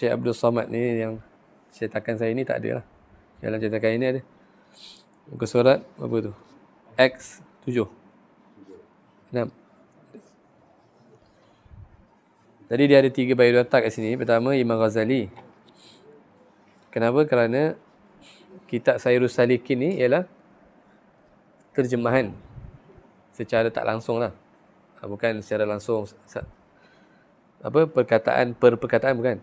Syekh Abdul Samad ni yang cetakan saya ni tak ada lah. Dalam cetakan ini ada. Muka surat apa tu? X7. 6. Tadi dia ada 3 biodata kat sini. Pertama, Imam Ghazali. Kenapa? Kerana kitab Sairus Salikin ni ialah terjemahan secara tak langsung lah. Bukan secara langsung perkataan per perkataan bukan.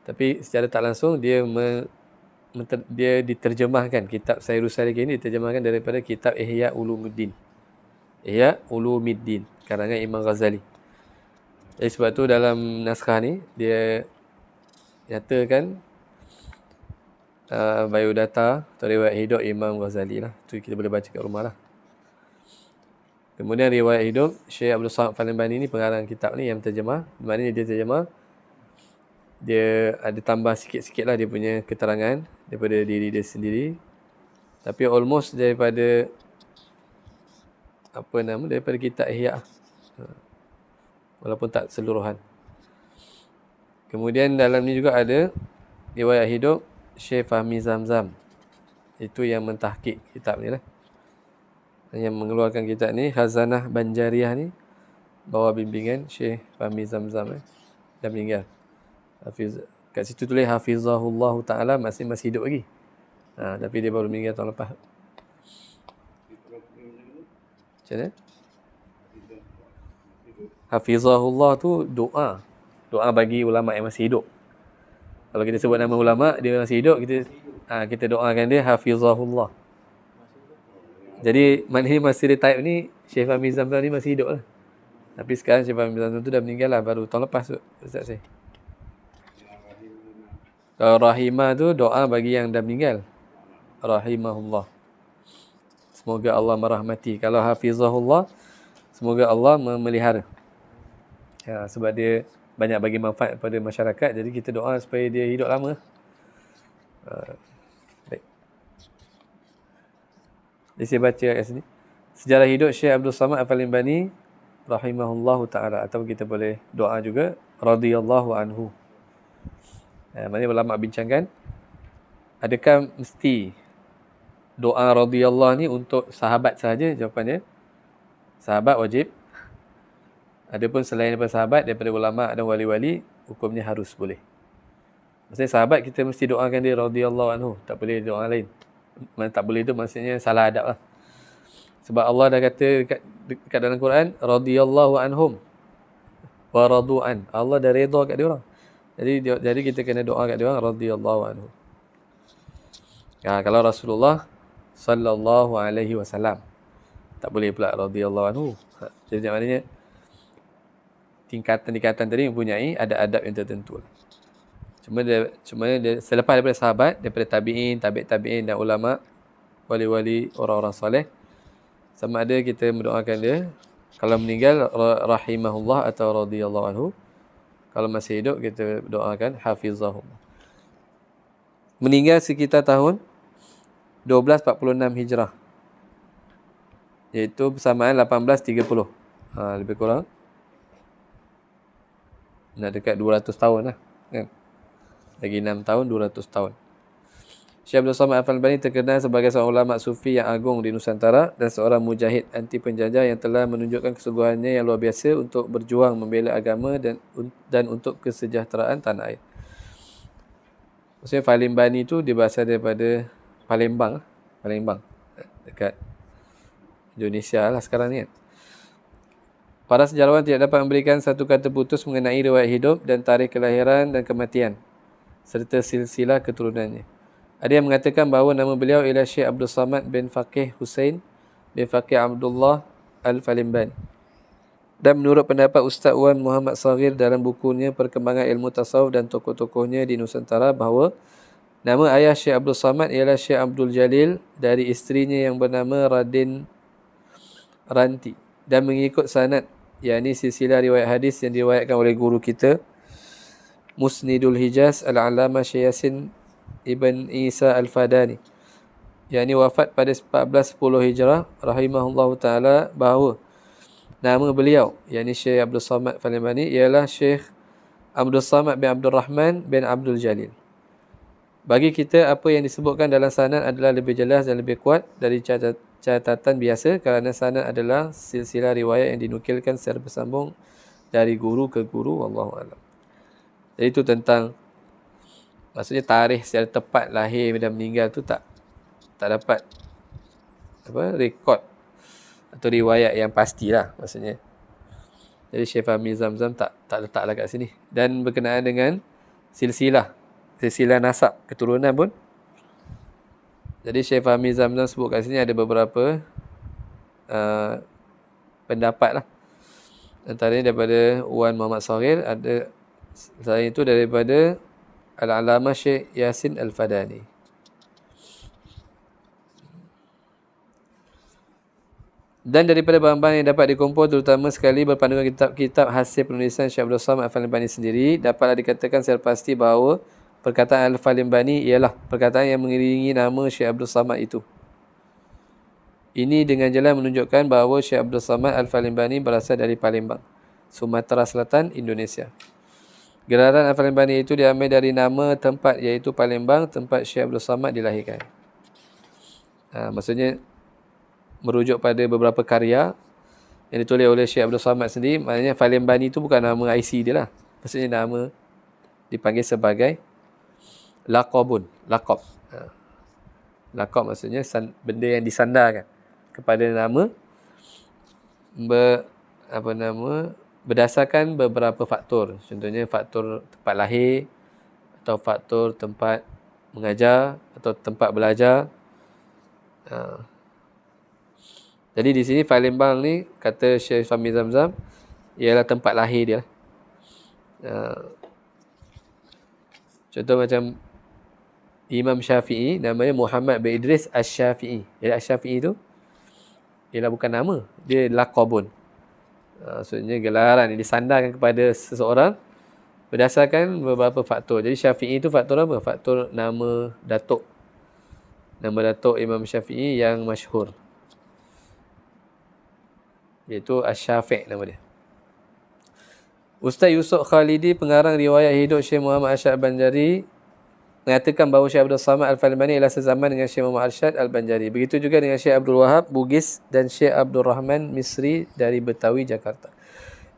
Tapi secara tak langsung dia dia diterjemahkan. Kitab Sairus Salikin ni diterjemahkan daripada kitab Ihya Ulumuddin. Ihya Ulumuddin karangan Imam Ghazali. Jadi sebab tu dalam naskah ni dia nyatakan biodata atau riwayat hidup Imam Ghazali lah. Tu kita boleh baca kat rumah lah. Kemudian riwayat hidup Syekh Abdul Samad Al-Albani ni pengarang kitab ni yang terjemah. Maknanya dia terjemah, dia ada tambah sikit-sikit lah dia punya keterangan daripada diri dia sendiri. Tapi almost daripada daripada kitab Ihya. Walaupun tak seluruhan. Kemudian dalam ni juga ada riwayat hidup Syekh Fahmi Zamzam. Itu yang mentahqiq kitab ni lah. Yang mengeluarkan kitab ni, Khazanah Banjariah ni, bawah bimbingan Syekh Fahmi Zamzam. Dah meninggal. Kat situ tulis Hafizahullah Ta'ala, masih hidup lagi. Tapi dia baru meninggal tahun lepas. Macam mana? Hafizahullah tu doa. Doa bagi ulama yang masih hidup. Kalau kita sebut nama ulama, dia masih hidup, kita doakan dia Hafizahullah. Jadi maknanya masa dia type ni, Syekh Fahmi Zamzam ni masih hidup lah. Tapi sekarang Syekh Fahmi Zamzam tu dah meninggal lah, baru tahun lepas tu, Ustaz saya. Kalau Rahimah tu doa bagi yang dah meninggal. Rahimahullah. Semoga Allah merahmati. Kalau Hafizahullah, semoga Allah memelihara. Ya, sebab dia banyak bagi manfaat kepada masyarakat, jadi kita doa supaya dia hidup lama. Baik. Jadi saya baca kat sini. Sejarah hidup Syekh Abdul Samad Al-Albani rahimahullahu ta'ala. Atau kita boleh doa juga radhiyallahu anhu. Maknanya ulama bincangkan, adakah mesti doa radhiyallahu ni untuk sahabat sahaja? Jawapannya, sahabat wajib. Adapun selain daripada sahabat, daripada ulama dan wali-wali, hukumnya harus boleh. Maksudnya sahabat kita mesti doakan dia radhiyallahu anhu. Tak boleh doa lain. Tak boleh tu maksudnya salah adab lah. Sebab Allah dah kata dekat dalam Quran, radhiyallahu anhum wa radu'an. Allah dah redha kat dia orang. Jadi kita kena doa kat dia orang radhiyallahu anhu. Kalau Rasulullah sallallahu alaihi wasallam, tak boleh pula radhiyallahu anhu. Jadi maknanya tingkatan-tingkatan tadi mempunyai adab-adab yang tertentu. Cuma dia selepas daripada sahabat, daripada tabi'in, tabi'in dan ulama, wali-wali, orang-orang soleh, sama ada kita mendoakan dia, kalau meninggal rahimahullah atau radhiyallahu anhu. Kalau masih hidup kita doakan hafizahullah. Meninggal sekitar tahun 1246 Hijrah. Iaitu bersamaan 1830. Lebih kurang nak dekat 200 tahun lah. Kan? Lagi 6 tahun, 200 tahun. Syekh Abdul Samad Al-Albani terkenal sebagai seorang ulama sufi yang agung di Nusantara dan seorang mujahid anti penjajah yang telah menunjukkan kesungguhannya yang luar biasa untuk berjuang membela agama dan untuk kesejahteraan tanah air. Maksudnya Al-Albani itu dia berasal daripada Palembang dekat Indonesia lah sekarang ni kan. Para sejarawan tidak dapat memberikan satu kata putus mengenai riwayat hidup dan tarikh kelahiran dan kematian serta silsilah keturunannya. Ada yang mengatakan bahawa nama beliau ialah Syekh Abdul Samad bin Faqih Husain bin Faqih Abdullah Al-Falimbani. Dan menurut pendapat Ustaz Wan Muhammad Saghir dalam bukunya Perkembangan Ilmu Tasawuf dan tokoh-tokohnya di Nusantara, bahawa nama ayah Syekh Abdul Samad ialah Syekh Abdul Jalil dari isterinya yang bernama Radin Ranti, dan mengikut sanad, yakni silsilah riwayat hadis yang diriwayatkan oleh guru kita Musnidul Hijaz Al-Allamah Syekh Yasin Ibn Isa Al-Fadani, yakni wafat pada 1410 Hijrah rahimahullahu ta'ala, bahawa nama beliau, yakni Syekh Abdul Samad Al-Albani, ialah Syekh Abdul Samad bin Abdul Rahman bin Abdul Jalil. Bagi kita, apa yang disebutkan dalam sanad adalah lebih jelas dan lebih kuat dari catatan biasa kerana sanad adalah silsilah riwayat yang dinukilkan secara bersambung dari guru ke guru. Wallahu a'lam. Jadi itu tentang, maksudnya tarikh secara tepat lahir dan meninggal tu tak dapat rekod atau riwayat yang pastilah maksudnya. Jadi Syekh Fahmi Zamzam tak letaklah kat sini. Dan berkenaan dengan silsilah nasab keturunan pun. Jadi Syekh Fahmi Zamzam sebut kat sini ada beberapa pendapat lah. Antaranya daripada Wan Muhammad Saghir, ada selain itu daripada Al-Alamah Syekh Yasin Al-Fadani. Dan daripada bahan-bahan yang dapat dikumpul terutama sekali berpandukan kitab-kitab hasil penulisan Syekh Abdul Samad Al-Falimbani sendiri, dapatlah dikatakan secara pasti bahawa perkataan Al-Falimbani ialah perkataan yang mengiringi nama Syekh Abdul Samad itu. Ini dengan jelas menunjukkan bahawa Syekh Abdul Samad Al-Falimbani berasal dari Palembang, Sumatera Selatan, Indonesia. Gelaran Al-Falimbani itu diambil dari nama tempat iaitu Palembang, tempat Syekh Abdul Samad dilahirkan. Maksudnya merujuk pada beberapa karya yang ditulis oleh Syekh Abdul Samad sendiri. Maknanya Falimbani itu bukan nama IC dia lah. Maksudnya nama dipanggil sebagai laqabun. Laqab. Laqab maksudnya benda yang disandarkan kepada nama berdasarkan beberapa faktor. Contohnya faktor tempat lahir atau faktor tempat mengajar atau tempat belajar. Jadi di sini Palembang ni kata Syekh Fahmi Zamzam ialah tempat lahir dia. Contoh macam Imam Syafi'i namanya Muhammad bin Idris Asy-Syafi'i. Jadi Asy-Syafi'i tu ialah bukan nama, dia laqabun. Maksudnya gelaran yang disandarkan kepada seseorang berdasarkan beberapa faktor. Jadi Syafi'i itu faktor apa? Faktor nama datuk. Nama datuk Imam Syafi'i yang masyhur, iaitu Asy-Syafi' nama dia. Ustaz Yusuf Khalidi, pengarang riwayat hidup Syekh Muhammad Arsyad Al-Banjari, mengatakan bahawa Syekh Abdul Samad Al-Falimbani ialah sezaman dengan Syekh Muhammad Arsyad Al-Banjari. Begitu juga dengan Syekh Abdul Wahab Bugis dan Syekh Abdul Rahman Misri dari Betawi, Jakarta.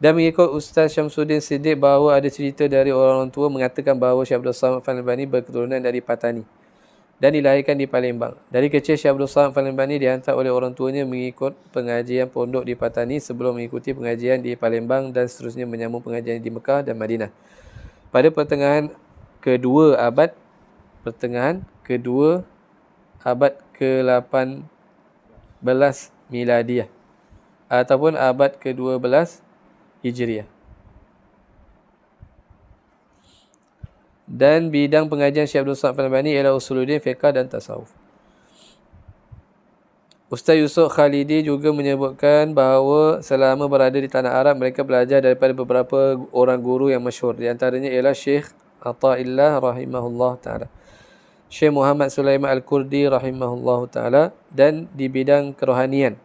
Dan mengikut Ustaz Syamsuddin Siddiq bahawa ada cerita dari orang tua mengatakan bahawa Syekh Abdul Samad Al-Falimbani berketurunan dari Patani dan dilahirkan di Palembang. Dari kecil Syekh Abdul Samad Al-Falimbani dihantar oleh orang tuanya mengikut pengajian pondok di Patani sebelum mengikuti pengajian di Palembang dan seterusnya menyambung pengajian di Mekah dan Madinah. Pada pertengahan kedua abad ke-18 Miladiah ataupun abad ke-12 Hijriah. Dan bidang pengajian Syekh Abdul Samad Al-Falimbani ialah usuluddin, fiqh dan tasawuf. Ustaz Yusuf Khalidi juga menyebutkan bahawa selama berada di tanah Arab, mereka belajar daripada beberapa orang guru yang masyhur. Di antaranya ialah Syekh Athaillah rahimahullah ta'ala, Syekh Muhammad Sulaiman Al-Kurdi rahimahullah ta'ala, dan di bidang kerohanian.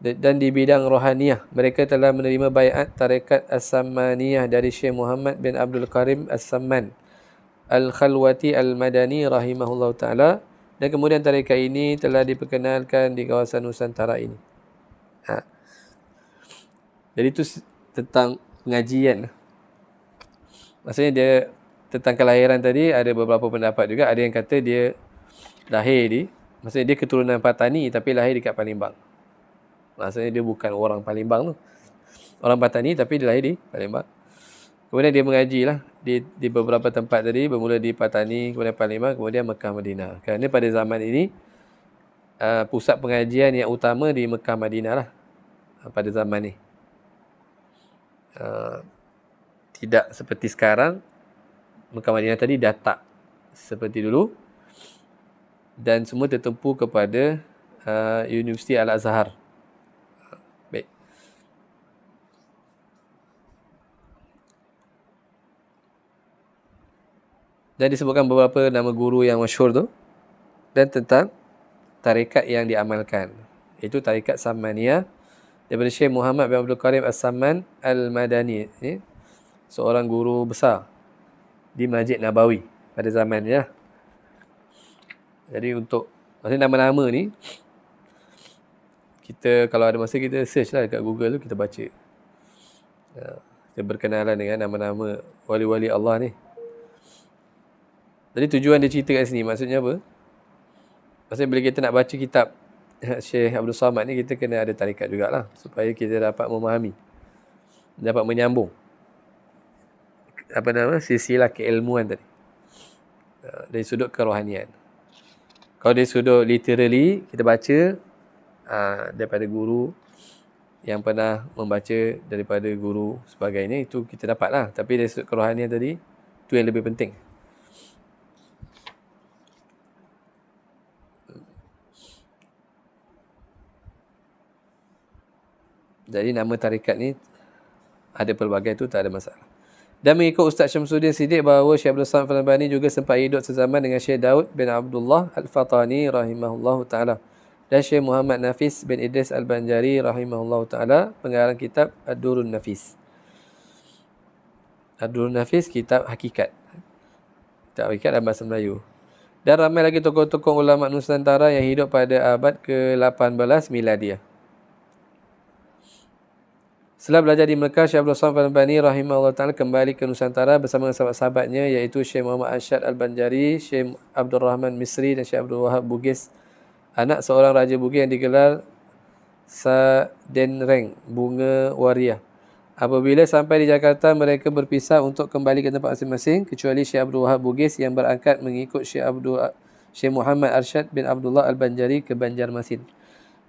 Dan di bidang rohaniyah, mereka telah menerima baiat tarekat As-Sammaniyah dari Syekh Muhammad bin Abdul Karim As-Samman Al-Khalwati Al-Madani rahimahullah ta'ala, dan kemudian tarekat ini telah diperkenalkan di kawasan Nusantara ini. Jadi itu tentang pengajian. Maksudnya dia tentang kelahiran tadi ada beberapa pendapat juga. Ada yang kata dia lahir maksudnya dia keturunan Patani tapi lahir dekat Palembang. Maksudnya dia bukan orang Palembang tu. Orang Patani tapi dia lahir di Palembang. Kemudian dia mengaji lah di beberapa tempat tadi, bermula di Patani, kemudian Palembang, kemudian Mekah, Madinah. Kerana pada zaman ini pusat pengajian yang utama di Mekah, Madinah lah pada zaman ni. Tidak seperti sekarang. Mekah, Madinah tadi dah tak seperti dulu. Dan semua tertumpu kepada Universiti Al-Azhar. Baik. Dan disebutkan beberapa nama guru yang masyhur tu. Dan tentang tarekat yang diamalkan. Itu tarekat Sammaniyah daripada Syekh Muhammad bin Abdul Karim As-Samman Al-Madani. seorang guru besar di Masjid Nabawi pada zaman dia. Jadi untuk maksudnya nama-nama ni, kita kalau ada masa kita search lah dekat Google tu, kita baca. Kita berkenalan dengan nama-nama wali-wali Allah ni. Jadi tujuan dia cerita kat sini, maksudnya apa? Maksudnya bila kita nak baca kitab Syekh Abdul Samad ni, kita kena ada tarikat jugalah, supaya kita dapat memahami, dapat menyambung silsilah keilmuan tadi dari sudut kerohanian. Kalau dari sudut literally, kita baca daripada guru yang pernah membaca daripada guru sebagainya, itu kita dapat lah. Tapi dari sudut kerohanian tadi, itu yang lebih penting. Jadi nama tarikat ni ada pelbagai, tu tak ada masalah. Dan mengikut Ustaz Syamsuddin Siddiq bahawa Syekh Abdul Samad Al-Albani juga sempat hidup sezaman dengan Syekh Daud bin Abdullah Al-Fatani rahimahullahu ta'ala dan Syekh Muhammad Nafis bin Idris Al-Banjari rahimahullahu ta'ala, pengarang kitab Ad-Durrun Nafis. Ad-Durrun Nafis, kitab hakikat. Kitab hakikat dalam bahasa Melayu. Dan ramai lagi tokoh-tokoh ulama Nusantara yang hidup pada abad ke-18 Miladiah. Setelah belajar di Mekah, Syekh Abdul Samad Al-Albani rahimahullah ta'ala kembali ke Nusantara bersama sahabat-sahabatnya, iaitu Syekh Muhammad Arsyad Al-Banjari, Syekh Abdul Rahman Misri dan Syekh Abdul Wahab Bugis, anak seorang Raja Bugis yang digelar Sadenreng, Bunga Wariah. Apabila sampai di Jakarta, mereka berpisah untuk kembali ke tempat masing-masing, kecuali Syekh Abdul Wahab Bugis yang berangkat mengikut Syekh Muhammad Arsyad bin Abdullah Al-Banjari ke Banjarmasin,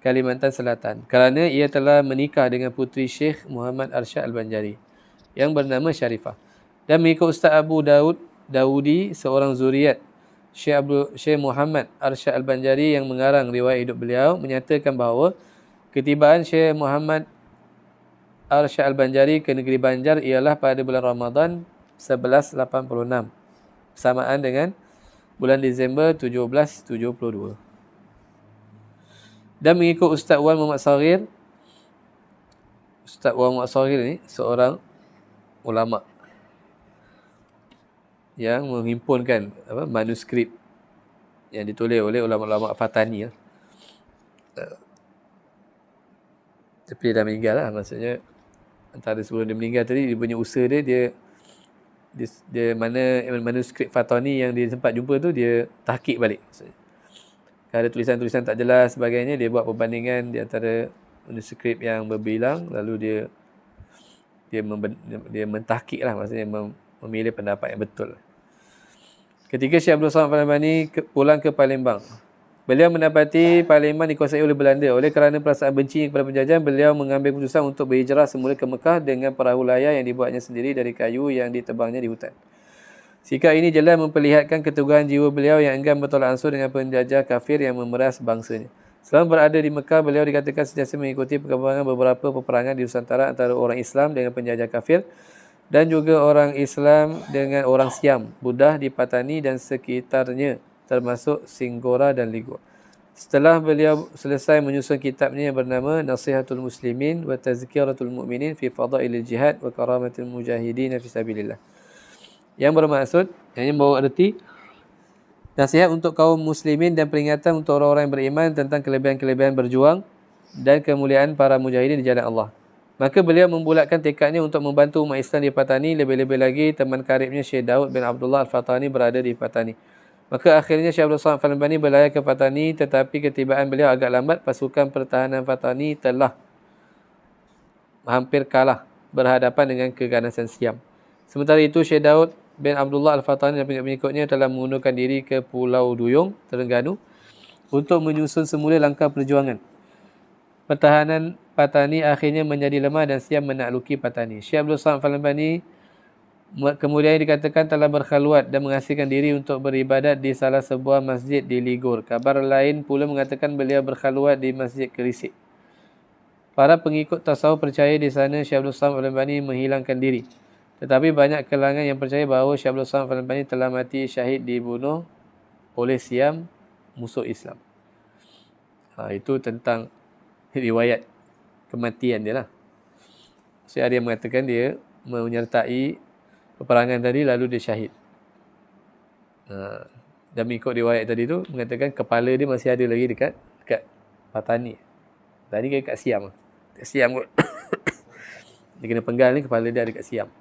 Kalimantan Selatan, kerana ia telah menikah dengan puteri Syekh Muhammad Arsyad Al-Banjari yang bernama Syarifah. Dan mengikut Ustaz Abu Daudi, seorang zuriat Syekh Muhammad Arsyad Al-Banjari yang mengarang riwayat hidup beliau, menyatakan bahawa ketibaan Syekh Muhammad Arsyad Al-Banjari ke negeri Banjar ialah pada bulan Ramadan 1186, bersamaan dengan bulan Disember 1772. Dan mengikut Ustaz Wan Muhammad Saghir, Ustaz Wan Muhammad Saghir ni seorang ulama yang menghimpunkan manuskrip yang ditulis oleh ulama-ulama Fatani lah. Tapi dia dah meninggal lah, maksudnya antara sebelum dia meninggal tadi, dia punya usaha dia mana manuskrip Fatani yang dia sempat jumpa tu, dia tahqiq balik. Maksudnya ada tulisan-tulisan tak jelas sebagainya, dia buat perbandingan di antara manuskrip yang berbilang, lalu dia mentahqiq lah, maksudnya memilih pendapat yang betul. Ketika Syekh Abdul Samad Al-Albani pulang ke Palembang, beliau mendapati Palembang dikuasai oleh Belanda. Oleh kerana perasaan benci kepada penjajahan, beliau mengambil keputusan untuk berhijrah semula ke Mekah dengan perahu layar yang dibuatnya sendiri dari kayu yang ditebangnya di hutan. Sikap ini jelas memperlihatkan keteguhan jiwa beliau yang enggan bertolak ansur dengan penjajah kafir yang memeras bangsanya. Selama berada di Mekah, beliau dikatakan sentiasa mengikuti perkembangan beberapa peperangan di Nusantara antara orang Islam dengan penjajah kafir dan juga orang Islam dengan orang Siam, Buddha di Patani dan sekitarnya, termasuk Singgora dan Ligor. Setelah beliau selesai menyusun kitabnya yang bernama Nasihatul Muslimin wa Tazkiratul Mu'minin fi Fadailil Jihad wa Karamatil Mujahidin fi Sabilillah, yang bermaksud, yang membawa erti nasihat untuk kaum muslimin dan peringatan untuk orang-orang yang beriman tentang kelebihan-kelebihan berjuang dan kemuliaan para mujahidin di jalan Allah. Maka beliau membulatkan tekadnya untuk membantu umat Islam di Patani, lebih-lebih lagi teman karibnya Syekh Daud bin Abdullah Al-Fatani berada di Patani. Maka akhirnya Syekh Abdul Samad Al-Albani berlayar ke Patani, tetapi ketibaan beliau agak lambat. Pasukan pertahanan Patani telah hampir kalah berhadapan dengan keganasan Siam. Sementara itu Syekh Daud bin Abdullah Al-Fatani dan pengikut-pengikutnya telah mengundurkan diri ke Pulau Duyung, Terengganu, untuk menyusun semula langkah perjuangan. Pertahanan Patani akhirnya menjadi lemah dan Siam menakluki Patani. Syekh Abdul Samad Al-Albani kemudian dikatakan telah berkhaluat dan mengasingkan diri untuk beribadat di salah sebuah masjid di Ligor. Kabar lain pula mengatakan beliau berkhaluat di Masjid Kerisik. Para pengikut tasawuf percaya di sana Syekh Abdul Samad Al-Albani menghilangkan diri. Tetapi banyak kalangan yang percaya bahawa Syekh Abdul Samad Al-Albani telah mati syahid dibunuh oleh Siam, musuh Islam. Itu tentang riwayat kematian dia lah. Ada yang mengatakan dia menyertai peperangan tadi lalu dia syahid. Dan mengikut riwayat tadi tu mengatakan kepala dia masih ada lagi dekat Patani. Tadi dia kat Siam. Kat Siam kot. Dia kena penggal ni, kepala dia ada kat Siam.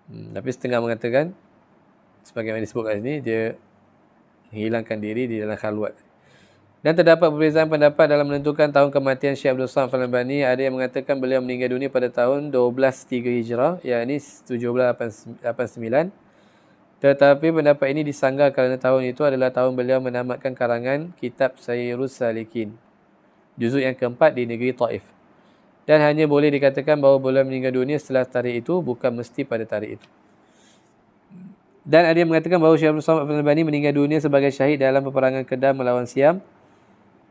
Tapi setengah mengatakan sebagaimana disebut kat sini, dia menghilangkan diri di dalam khalwat. Dan terdapat perbezaan pendapat dalam menentukan tahun kematian Syekh Abdul Samad Al-Albani. Ada yang mengatakan beliau meninggal dunia pada tahun 1203 Hijrah, yakni 1789. Tetapi pendapat ini disanggah kerana tahun itu adalah tahun beliau menamatkan karangan kitab Sayyirus Salikin, juzuk yang keempat di negeri Taif. Dan hanya boleh dikatakan bahawa beliau meninggal dunia setelah tarikh itu, bukan mesti pada tarikh itu. Dan ada yang mengatakan bahawa Syekh Abdul Samad Al-Albani meninggal dunia sebagai syahid dalam peperangan Kedah melawan Siam,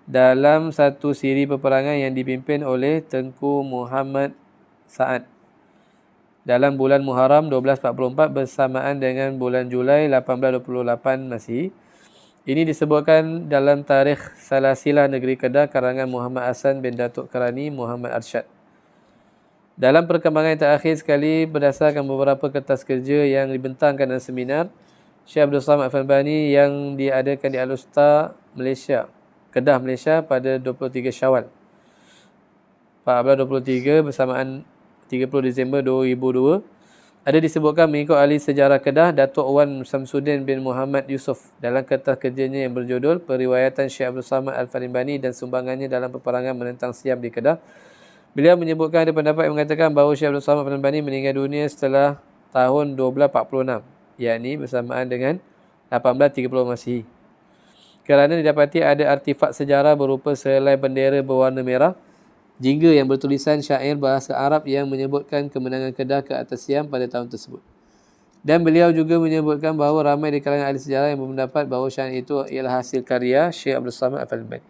dalam satu siri peperangan yang dipimpin oleh Tengku Muhammad Sa'ad dalam bulan Muharram 1244 bersamaan dengan bulan Julai 1828 Masihi. Ini disebutkan dalam tarikh Salasilah Negeri Kedah karangan Muhammad Hasan bin Datuk Kerani Muhammad Arsyad. Dalam perkembangan yang terakhir sekali, berdasarkan beberapa kertas kerja yang dibentangkan dalam seminar Syekh Abdul Samad Al-Albani yang diadakan di Al-Usta, Malaysia, Kedah, Malaysia pada 23 Syawal 1423 bersamaan 30 Disember 2002, ada disebutkan mengikut ahli sejarah Kedah, Datuk Wan Samsudin bin Muhammad Yusof dalam kertas kerjanya yang berjudul Periwayatan Syekh Abdul Samad Al-Albani dan Sumbangannya dalam Peperangan Menentang Siam di Kedah. Beliau menyebutkan ada pendapat yang mengatakan bahawa Syekh Abdul Samad Al-Albani meninggal dunia setelah tahun 1246, yakni bersamaan dengan 1830 Masihi. Kerana didapati ada artifak sejarah berupa sehelai bendera berwarna merah, jingga yang bertulisan syair bahasa Arab yang menyebutkan kemenangan Kedah ke atas Siam pada tahun tersebut. Dan beliau juga menyebutkan bahawa ramai di kalangan ahli sejarah yang berpendapat bahawa syair itu ialah hasil karya Syekh Abdul Samad Al-Albani.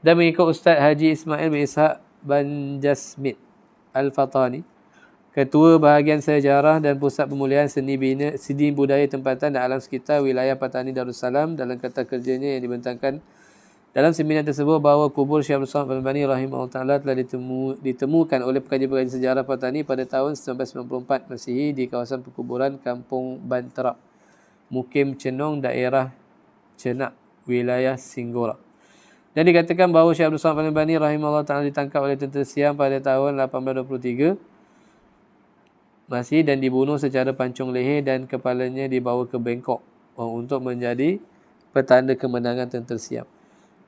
Dan mengikut Ustaz Haji Ismail bin Ishaq Banjasmit Al-Fatani, Ketua Bahagian Sejarah dan Pusat Pemulihan Seni Budaya Tempatan dan Alam Sekitar Wilayah Patani Darussalam, dalam kertas kerjanya yang dibentangkan dalam seminar tersebut bahawa kubur Syekh Abdul Samad Al-Albani rahimahullah ta'ala telah ditemukan oleh pekaji-pekaji sejarah Patani pada tahun 1994 Masihi di kawasan perkuburan Kampung Banterap, Mukim Cenong, daerah Cenak, wilayah Singgora. Dan dikatakan bahawa Syekh Abdul Samad Al-Albani rahimahullah ta'ala ditangkap oleh tentera Siam pada tahun 1823 Masihi dan dibunuh secara pancung leher dan kepalanya dibawa ke Bangkok untuk menjadi petanda kemenangan tentera Siam.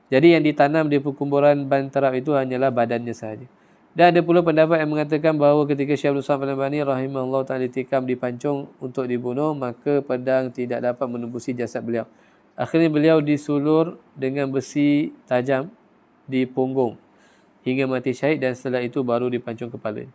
Jadi yang ditanam di perkuburan Banterap itu hanyalah badannya sahaja. Dan ada pula pendapat yang mengatakan bahawa ketika Syekh Abdul Samad Al-Albani rahimahullah ta'ala ditikam di pancung untuk dibunuh, maka pedang tidak dapat menembusi jasad beliau. Akhirnya beliau disulur dengan besi tajam di punggung hingga mati syahid, dan setelah itu baru dipancung kepala.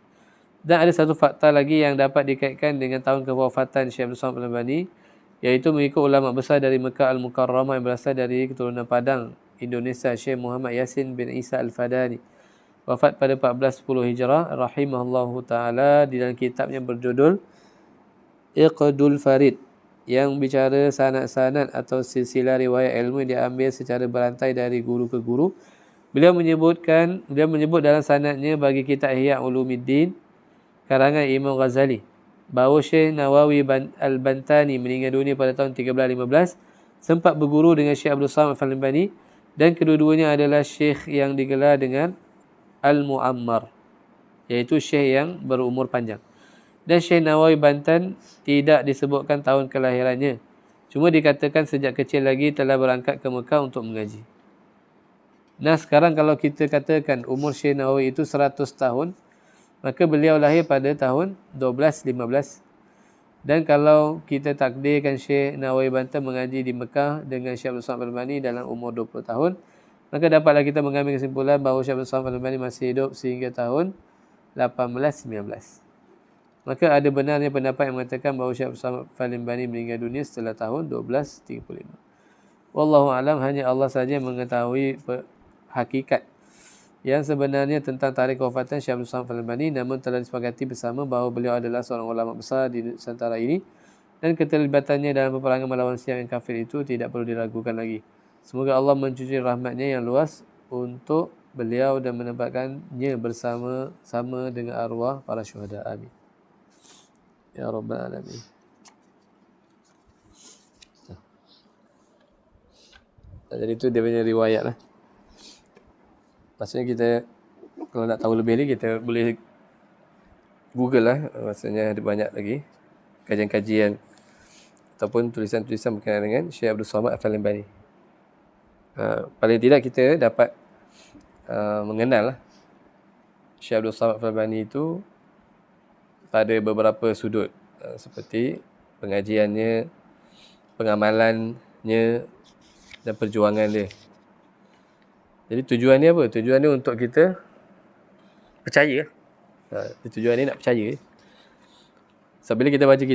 Dan ada satu fakta lagi yang dapat dikaitkan dengan tahun kewafatan Syekh Abdul Samad Al-Albani, iaitu mengikut ulama besar dari Mekah Al-Mukarramah yang berasal dari keturunan Padang, Indonesia, Syekh Muhammad Yasin bin Isa Al-Fadani, wafat pada 1410 Hijrah rahimahullahu ta'ala, di dalam kitabnya berjudul Iqdul Farid, yang bicara sanad-sanad atau silsilah riwayat ilmu yang diambil secara berantai dari guru ke guru. Beliau menyebut dalam sanadnya bagi kitab Ihya Ulumuddin karangan Imam Ghazali bahawa Syekh Nawawi Al-Bantani meninggal dunia pada tahun 1315, sempat berguru dengan Syekh Abdul Samad Al-Albani, dan kedua-duanya adalah syekh yang digelar dengan Al-Mu'ammar, iaitu syekh yang berumur panjang. Dan Syekh Nawawi Bantan tidak disebutkan tahun kelahirannya, cuma dikatakan sejak kecil lagi telah berangkat ke Mekah untuk mengaji. Nah, sekarang kalau kita katakan umur Syekh Nawawi itu 100 tahun, maka beliau lahir pada tahun 1215. Dan kalau kita takdirkan Syekh Nawawi Bantan mengaji di Mekah dengan Syekh Abdul Samad Al-Albani dalam umur 20 tahun, maka dapatlah kita mengambil kesimpulan bahawa Syekh Abdul Samad Al-Albani masih hidup sehingga tahun 1819. Maka ada benarnya pendapat yang mengatakan bahawa Syekh Abdul Samad Al-Albani meninggal dunia setelah tahun 1235. Wallahu a'lam, hanya Allah saja mengetahui hakikat yang sebenarnya tentang tarikh kewafatan Syekh Abdul Samad Al-Albani, namun telah disepakati bersama bahawa beliau adalah seorang ulama besar di Nusantara ini, dan keterlibatannya dalam peperangan melawan Siam yang kafir itu tidak perlu diragukan lagi. Semoga Allah mencurahkan rahmatnya yang luas untuk beliau dan menempatkannya bersama-sama dengan arwah para syuhada. Amin. Ya Rabbal Alamin. Jadi itu dia punya riwayat lah. Maksudnya kita kalau nak tahu lebih lagi kita boleh Google lah. Maksudnya ada banyak lagi kajian-kajian ataupun tulisan-tulisan berkenaan dengan Syekh Abdul Samad Al-Palembani. Paling tidak kita dapat mengenal lah Syekh Abdul Samad Al-Palembani itu pada beberapa sudut, seperti pengajiannya, pengamalannya dan perjuangan dia. Jadi tujuan dia apa? Tujuan dia untuk kita percaya. Tujuan dia nak percaya. So, bila kita baca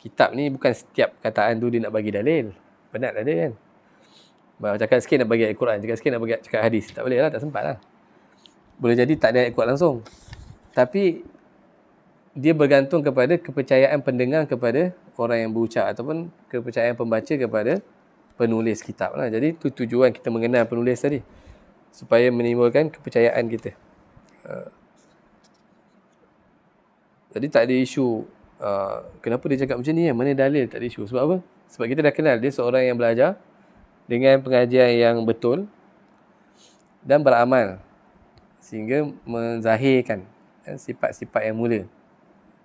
kitab ni bukan setiap kataan tu dia nak bagi dalil. Penat lah dia kan. Cakap sikit nak bagi ayat Quran, cakap sikit nak bagi cakap hadis. Tak boleh lah, tak sempat lah. Boleh jadi tak ada ayat Quran langsung. Tapi dia bergantung kepada kepercayaan pendengar kepada orang yang berucap ataupun kepercayaan pembaca kepada penulis kitab lah. Jadi tu tujuan kita mengenal penulis tadi, supaya menimbulkan kepercayaan kita. Jadi tak ada isu kenapa dia cakap macam ni, mana dalil, tak ada isu. Sebab apa? Sebab kita dah kenal dia seorang yang belajar dengan pengajian yang betul dan beramal sehingga menzahirkan sifat-sifat yang mulia,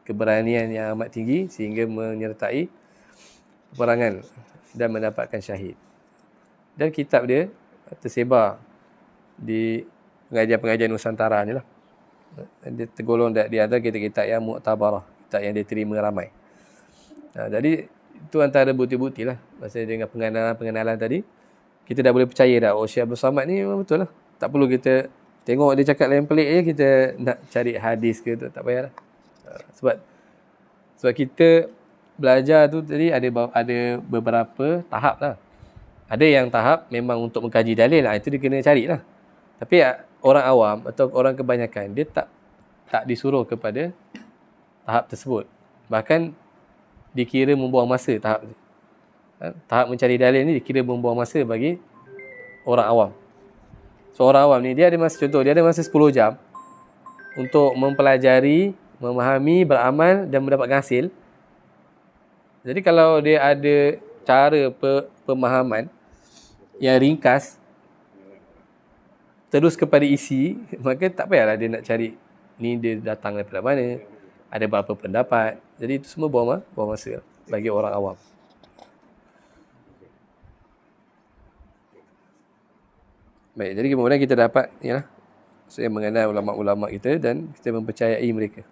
keberanian yang amat tinggi sehingga menyertai peperangan dan mendapatkan syahid. Dan kitab dia tersebar di pengajian-pengajian Nusantara ni lah. Dia tergolong di antara kitab-kitab yang muktabarah, kitab yang diterima ramai. Jadi itu antara bukti-bukti lah. Maksudnya dengan pengenalan tadi, kita dah boleh percaya dah, oh Syekh Abdul Samad ni memang betul lah. Tak perlu kita tengok dia cakap lain pelik je, kita nak cari hadis ke tu, tak payah lah. Sebab kita belajar tu tadi ada beberapa tahap lah. Ada yang tahap memang untuk mengkaji dalil lah, itu dia kena cari lah. Tapi orang awam atau orang kebanyakan, dia tak disuruh kepada tahap tersebut. Bahkan dikira membuang masa tahap tu. Tahap mencari dalil ni dikira membuang masa bagi orang awam. So orang awam ni dia ada masa, contoh dia ada masa 10 jam untuk mempelajari, memahami, beramal dan mendapatkan hasil. Jadi kalau dia ada cara pemahaman yang ringkas terus kepada isi, maka tak payahlah dia nak cari ni dia datang daripada mana, ada berapa pendapat. Jadi itu semua buang masa bagi orang awam. Baik, jadi kemudian kita dapat saya mengenal ulama-ulama kita dan kita mempercayai mereka.